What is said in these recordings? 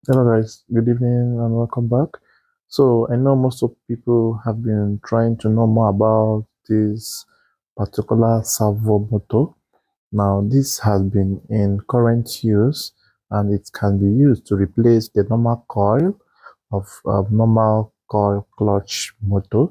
Hello guys, good evening and welcome back. So I know most of people have been trying to know more about this particular servo motor. Now this has been in current use and it can be used to replace the normal coil of normal coil clutch motor.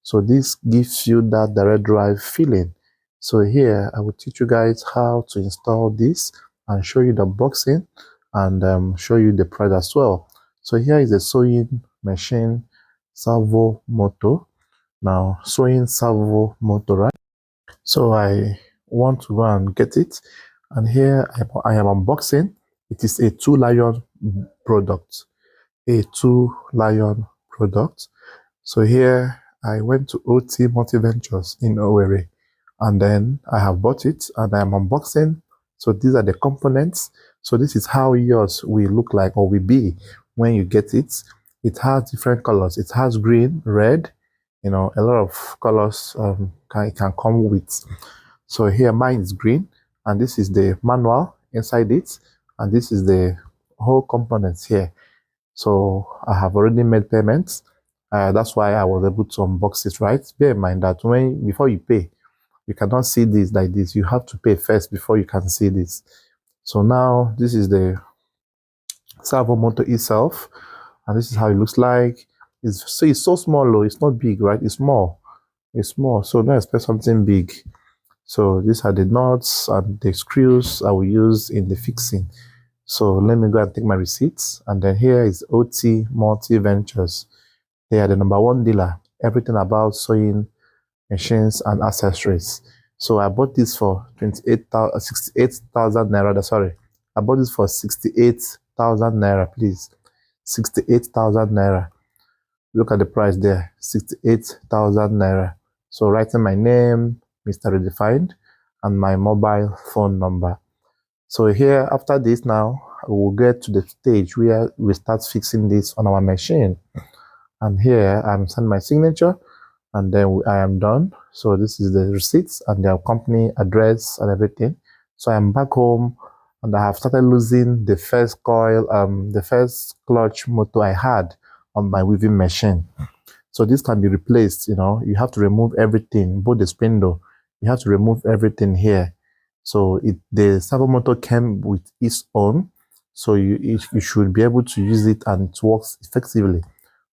So this gives you that direct drive feeling. So here I will teach you guys how to install this and show you the boxing and show you the price as well. So here is a sewing machine servo motor. Now sewing servo motor, right? So I want to go and get it, and here I am unboxing. It is a two lion product, a two lion product. So here I went to OT Multi Ventures in Owerri, and then I have bought it and I am unboxing. So these are the components. So this is how yours will look like or will be when you get it. It has different colors. It has green, red, a lot of colors can come with. So here mine is green, and this is the manual inside it, and this is the whole components here. So I have already made payments. That's why I was able to unbox it, right? Bear in mind that before you pay, you cannot see this like this. You have to pay first before you can see this. So now this is the servo motor itself, and this is how it looks like. It's so small though. It's not big, right? It's small. It's small. So don't expect something big. So these are the nuts and the screws I will use in the fixing. So let me go and take my receipts. And then here is OT Multi Ventures. They are the #1 dealer. Everything about sewing machines and accessories. So I bought this for 68,000 naira. Sorry, I bought this for 68,000 naira, please. 68,000 naira. Look at the price there, 68,000 naira. So writing my name, Mr. Redefined, and my mobile phone number. So here, after this now, we will get to the stage where we start fixing this on our machine. And here, I'm sending my signature, and then I am done. So this is the receipts and their company address and everything. So I'm back home, and I have started losing the first coil, the first clutch motor I had on my weaving machine. So this can be replaced. You have to remove everything, both the spindle. You have to remove everything here. So the servo motor came with its own, so you should be able to use it and it works effectively.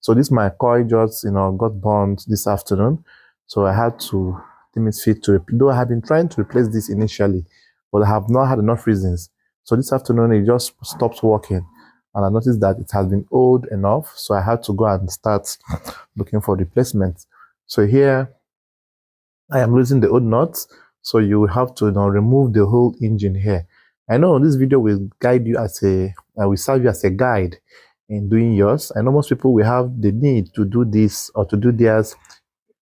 So this my coil just got burnt this afternoon, so I had to deem it fit to though I have been trying to replace this initially, but I have not had enough reasons. So this afternoon it just stopped working, and I noticed that it has been old enough, so I had to go and start looking for replacement. So here I am losing the old nuts, so you will have to now remove the whole engine here. I know this video will guide you will serve you as a guide in doing yours. I know most people will have the need to do this or to do theirs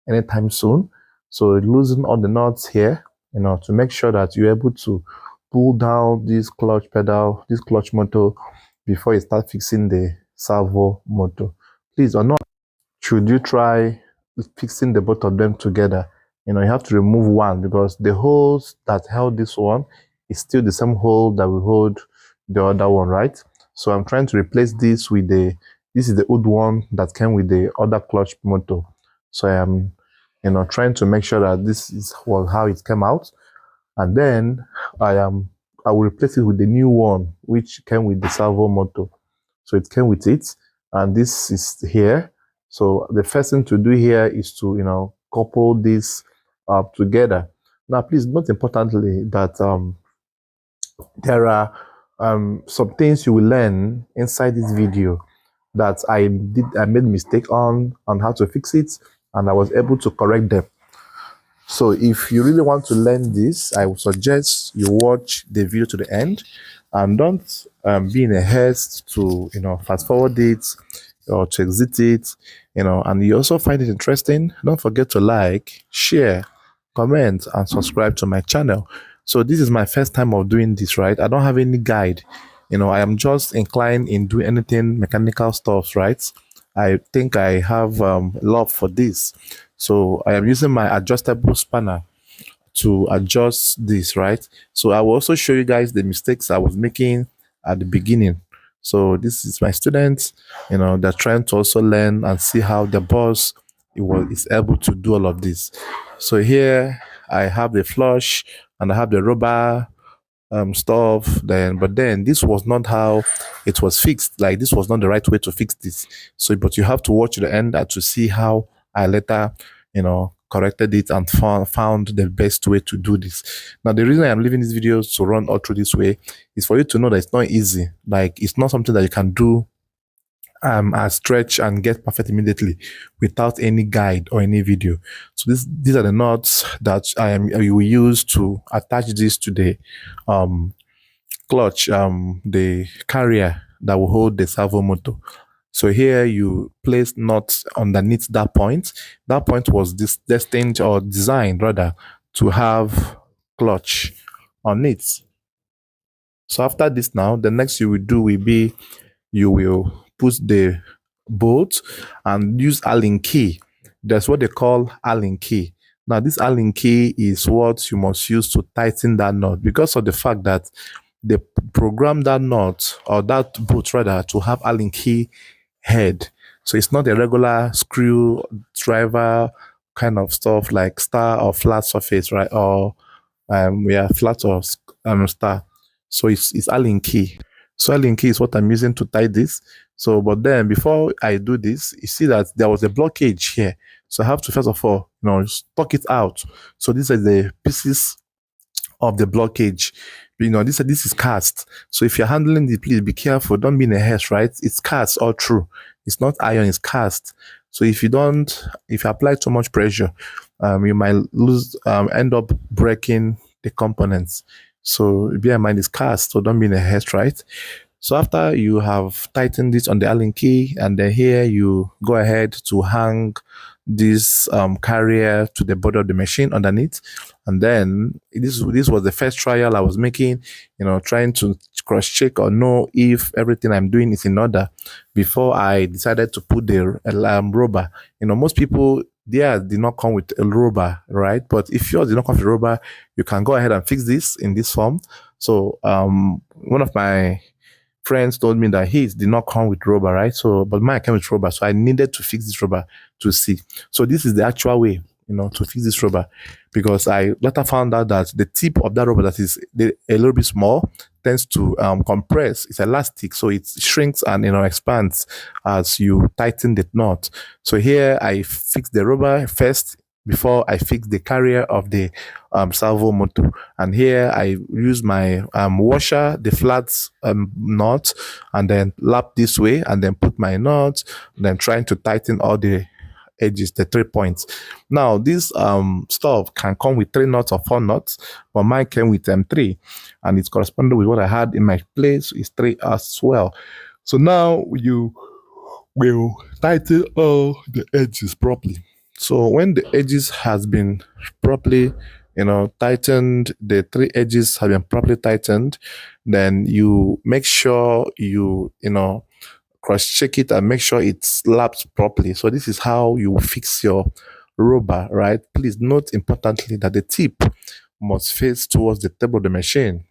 anytime soon. So loosen all the nuts here, to make sure that you're able to pull down this clutch pedal, this clutch motor before you start fixing the servo motor. Please or not, should you try fixing the both of them together, you have to remove one because the holes that held this one is still the same hole that will hold the other one, right? So I'm trying to replace this with this is the old one that came with the other clutch motor. So I am, trying to make sure that this is how it came out. And then I will replace it with the new one, which came with the servo motor. So it came with it, and this is here. So the first thing to do here is to couple this up together. Now, please note importantly that there are some things you will learn inside this video that I made mistake on how to fix it, and I was able to correct them. So if you really want to learn this, I would suggest you watch the video to the end, and don't be in a haste to fast forward it or to exit it, and you also find it interesting. Don't forget to like, share, comment, and subscribe to my channel. So this is my first time of doing this, right? I don't have any guide. I am just inclined in doing anything mechanical stuff, right? I think I have love for this. So I am using my adjustable spanner to adjust this, right? So I will also show you guys the mistakes I was making at the beginning. So this is my students, they're trying to also learn and see how the boss is able to do all of this. So here I have the flush and I have the rubber stuff. But then this was not how it was fixed. Like, this was not the right way to fix this. So but you have to watch the end to see how I later corrected it and found the best way to do this. Now, the reason I'm leaving these videos to run all through this way is for you to know that it's not easy. Like, it's not something that you can do stretch and get perfect immediately without any guide or any video. So these are the knots that I will use to attach this to the clutch, the carrier that will hold the servo motor. So here you place nuts underneath that point. That point was destined or designed rather to have clutch on it. So after this now, the next you will do will be you will put the bolt and use Allen key. That's what they call Allen key. Now, this Allen key is what you must use to tighten that knot because of the fact that they program that knot or that bolt rather to have Allen key head. So it's not a regular screw driver kind of stuff like star or flat surface, right? Or flat or star. So it's Allen key. So Allen key is what I'm using to tie this. So, but then before I do this, you see that there was a blockage here. So I have to first of all, stock it out. So these are the pieces of the blockage. This is cast. So if you're handling it, please be careful. Don't be in a haste, right? It's cast all through. It's not iron, it's cast. So if you apply too much pressure, you might end up breaking the components. So bear in mind it's cast, so don't be in a haste, right? So after you have tightened it on the Allen key, and then here you go ahead to hang this carrier to the body of the machine underneath. And then this was the first trial I was making, trying to cross check or know if everything I'm doing is in order before I decided to put the rubber. Most people theirs did not come with a rubber, right? But if yours did not come with a rubber, you can go ahead and fix this in this form. So one of my friends told me that his did not come with rubber, right? So, but mine came with rubber. So I needed to fix this rubber to see. So this is the actual way, to fix this rubber, because I later found out that the tip of that rubber that is a little bit small tends to compress. It's elastic, so it shrinks and expands as you tighten the knot. So here I fix the rubber first before I fix the carrier of the servo motor. And here I use my washer, the flat knot, and then lap this way, and then put my knot, then trying to tighten all the edges, the 3 points. Now, this stuff can come with 3 knots or 4 knots, but mine came with 3, and it's corresponding with what I had in my place is 3 as well. So now you will tighten all the edges properly. So when the edges has been properly, tightened, the 3 edges have been properly tightened, then you make sure you cross check it and make sure it slaps properly. So this is how you fix your rubber, right? Please note importantly that the tip must face towards the table of the machine.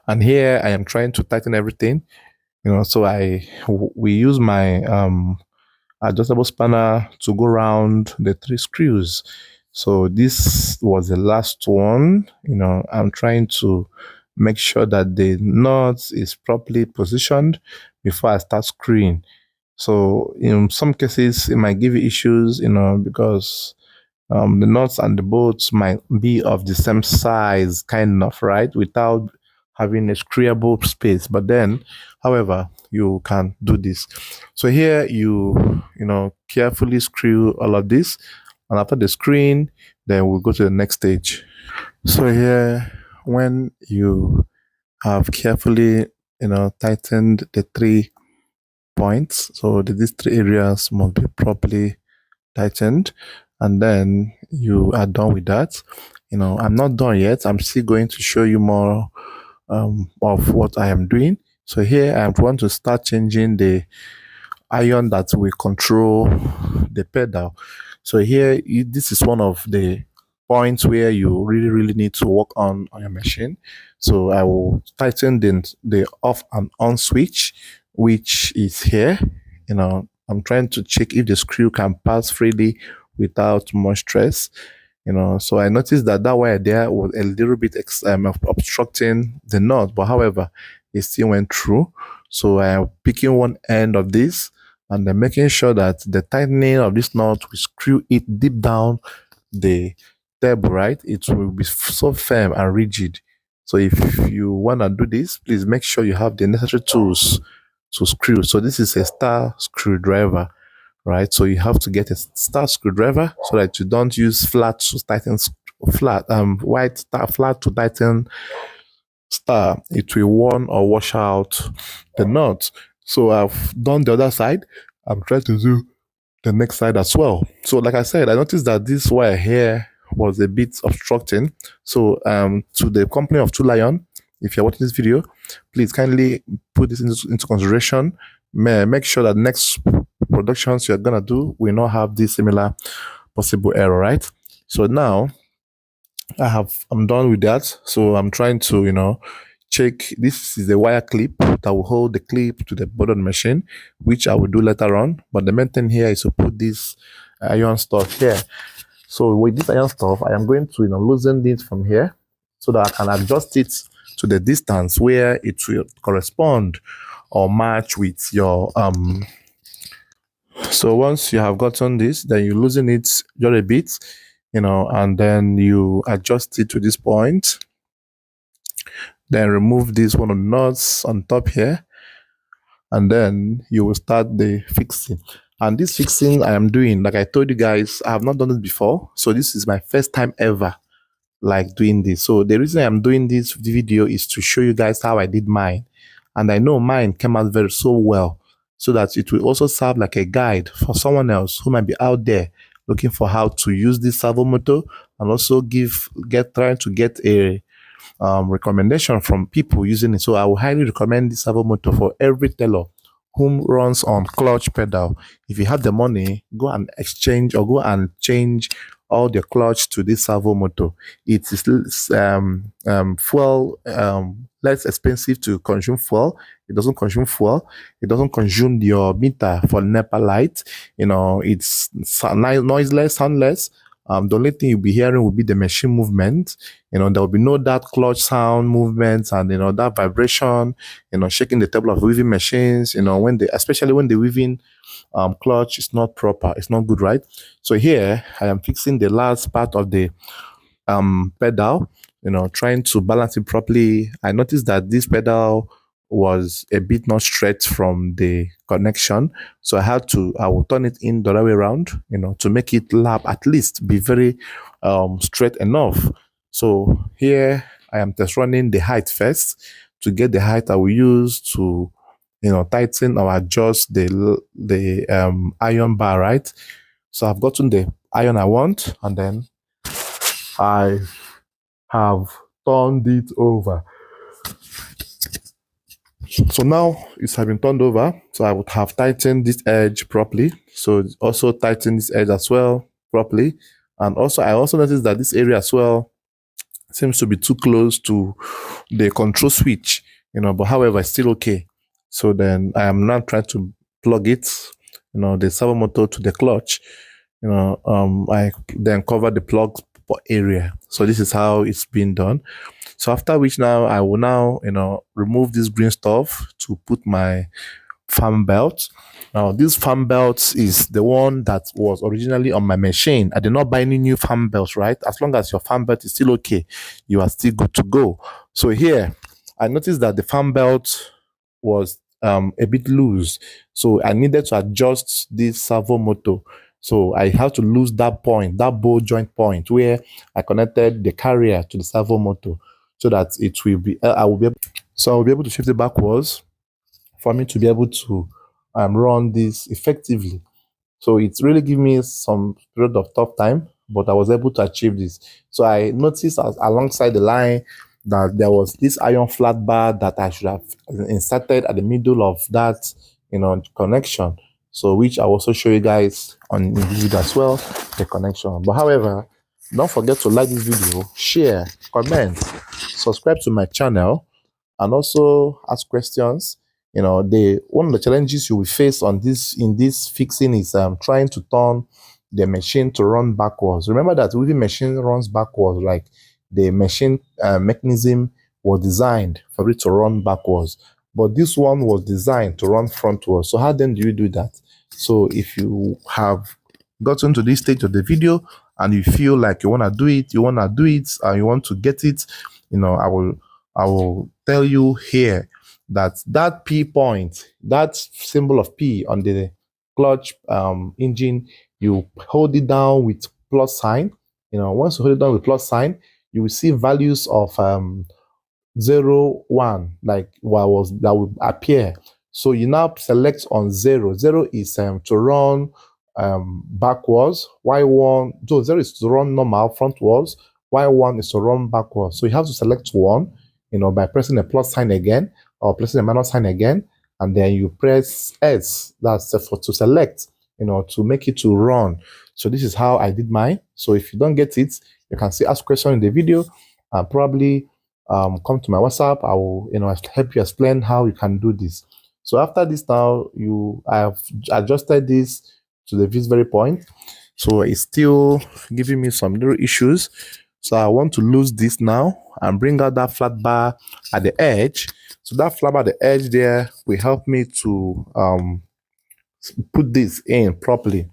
And here I am trying to tighten everything, so we use my adjustable spanner to go around the 3 screws. So this was the last one. I'm trying to make sure that the knot is properly positioned before I start screwing. So in some cases it might give you issues, because the nuts and the bolts might be of the same size, kind of, right, without having a screwable space. But then, however, you can do this. So here you carefully screw all of this, and after the screwing, then we'll go to the next stage. So here, when you have carefully tightened the 3 points, so these 3 areas must be properly tightened, and then you are done with that. I'm not done yet. I'm still going to show you more of what I am doing. So here I want to start changing the iron that will control the pedal. So here, this is one of the points where you really need to work on your machine. So I will tighten the off and on switch, which is here. I'm trying to check if the screw can pass freely without much stress. So I noticed that wire there was a little bit obstructing the nut, but however, it still went through. So I am picking one end of this and then making sure that the tightening of this nut will screw it deep down the table, right? It will be so firm and rigid. So if you want to do this, please make sure you have the necessary tools to screw. So this is a star screwdriver, right? So you have to get a star screwdriver so that you don't use flat to tighten white star flat to tighten star. It will worn or wash out the nut. So I've done the other side. I'm trying to do the next side as well. So like I said, I noticed that this wire here was a bit obstructing. So to the company of Two Lion, if you're watching this video, please kindly put this into consideration. Make sure that next productions you're gonna do will not have this similar possible error, right? So now I'm done with that. So I'm trying to check. This is a wire clip that will hold the clip to the bottom of the machine, which I will do later on. But the main thing here is to put this iron stuff here. So with this iron stuff, I am going to loosen it from here so that I can adjust it to the distance where it will correspond or match with your So once you have gotten this, then you loosen it just a bit, and then you adjust it to this point. Then remove this one of the nuts on top here, and then you will start the fixing. And this fixing I am doing, like I told you guys, I have not done it before. So this is my first time ever like doing this. So the reason I'm doing this video is to show you guys how I did mine. And I know mine came out so well, so that it will also serve like a guide for someone else who might be out there looking for how to use this servo motor, and also trying to get a recommendation from people using it. So I will highly recommend this servo motor for every tailor whom runs on clutch pedal. If you have the money, go and exchange or go and change all the clutch to this servo motor. It is fuel less expensive to consume fuel. It doesn't consume fuel. It doesn't consume your meter for NEPA light. It's noiseless, soundless. The only thing you'll be hearing will be the machine movement. There will be no that clutch sound movements and that vibration. Shaking the table of weaving machines. Especially when the weaving clutch is not proper, it's not good, right? So here I am fixing the last part of the pedal. Trying to balance it properly. I noticed that this pedal was a bit not straight from the connection, so I will turn it in the other way around, to make it at least be very straight enough. So here I am test running the height first to get the height I will use to tighten or adjust the iron bar, right? So I've gotten the iron I want, and then I have turned it over. So now it has been turned over. So I would have tightened this edge properly. So also tighten this edge as well properly. And also I also noticed that this area as well seems to be too close to the control switch, but however, it's still okay. So then I am now trying to plug it, the servo motor to the clutch. I then cover the plug area. So this is how it's been done. So after which now I will remove this green stuff to put my fan belt. Now this fan belt is the one that was originally on my machine. I did not buy any new fan belts, right? As long as your fan belt is still okay, you are still good to go. So here I noticed that the fan belt was a bit loose, so I needed to adjust this servo motor. So I have to lose that point, that ball joint point where I connected the carrier to the servo motor, so that it will be I will be able to shift it backwards for me to be able to run this effectively. So it's really given me some period of tough time, but I was able to achieve this. So I noticed alongside the line that there was this iron flat bar that I should have inserted at the middle of that, connection. So which I will also show you guys on this video as well, the connection. But however, Don't forget to like this video, share, comment, subscribe to my channel, and also ask questions. The one of the challenges you will face on this in this fixing is trying to turn the machine to run backwards. Remember that weaving machine runs backwards, like the machine mechanism was designed for it to run backwards, but this one was designed to run frontwards. So how then do you do that? So if you have gotten to this stage of the video and you feel like you want to do it, and you want to get it, I will tell you here that that P point, that symbol of P on the clutch engine, you hold it down with plus sign. Once you hold it down with plus sign, you will see values of 0, 1, like what was that will appear. So you now select on 0. 0 is to run backwards. Y1, so 0 is to run normal frontwards. Y1 is to run backwards. So you have to select 1, by pressing a plus sign again or pressing a minus sign again, and then you press S. That's for to select, to make it to run. So this is how I did mine. So if you don't get it, you can still ask question in the video and probably come to my WhatsApp. I will, help you explain how you can do this. So after this now, I have adjusted this to this very point. So it's still giving me some little issues. So I want to lose this now and bring out that flat bar at the edge. So that flat bar at the edge there will help me to put this in properly.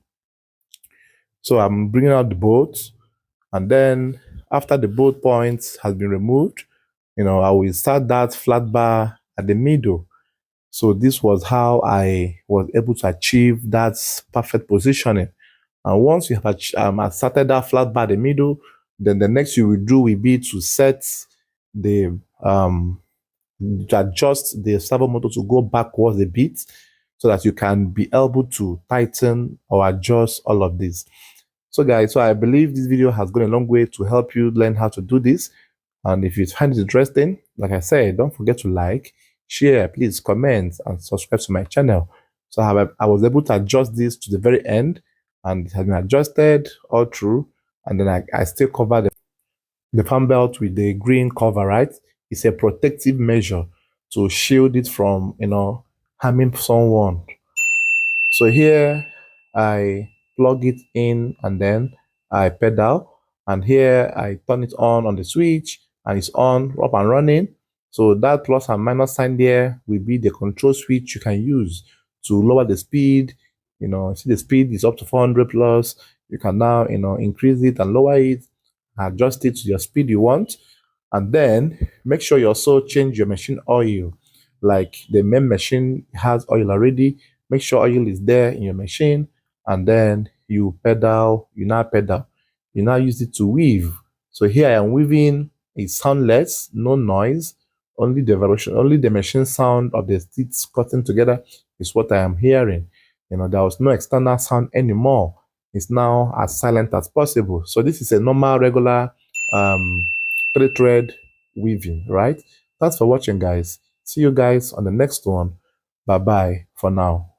So I'm bringing out the bolt, and then after the bolt point has been removed, I will start that flat bar at the middle. So this was how I was able to achieve that perfect positioning. And once you have started that flat bar at the middle, then the next you will do will be to set the to adjust the servo motor to go backwards a bit, so that you can be able to tighten or adjust all of this. So guys, so I believe this video has gone a long way to help you learn how to do this. And if you find it interesting, like I said, don't forget to like, share, please comment, and subscribe to my channel. So I was able to adjust this to the very end, and it has been adjusted all through. And then I still cover the fan belt with the green cover, right? It's a protective measure to shield it from, harming someone. So here I plug it in and then I pedal, and here I turn it on the switch, and it's on, up and running. So that plus and minus sign there will be the control switch you can use to lower the speed. See the speed is up to 400 plus. You can now, increase it and lower it, adjust it to your speed you want. And then make sure you also change your machine oil. Like the main machine has oil already, make sure oil is there in your machine, and then you now use it to weave. So here I am weaving, it's soundless, no noise, only the vibration, only the machine sound of the stitches cutting together is what I am hearing. There was no external sound anymore. It's now as silent as possible. So this is a normal regular 3-thread weaving, right? Thanks for watching, guys. See you guys on the next one. Bye bye for now.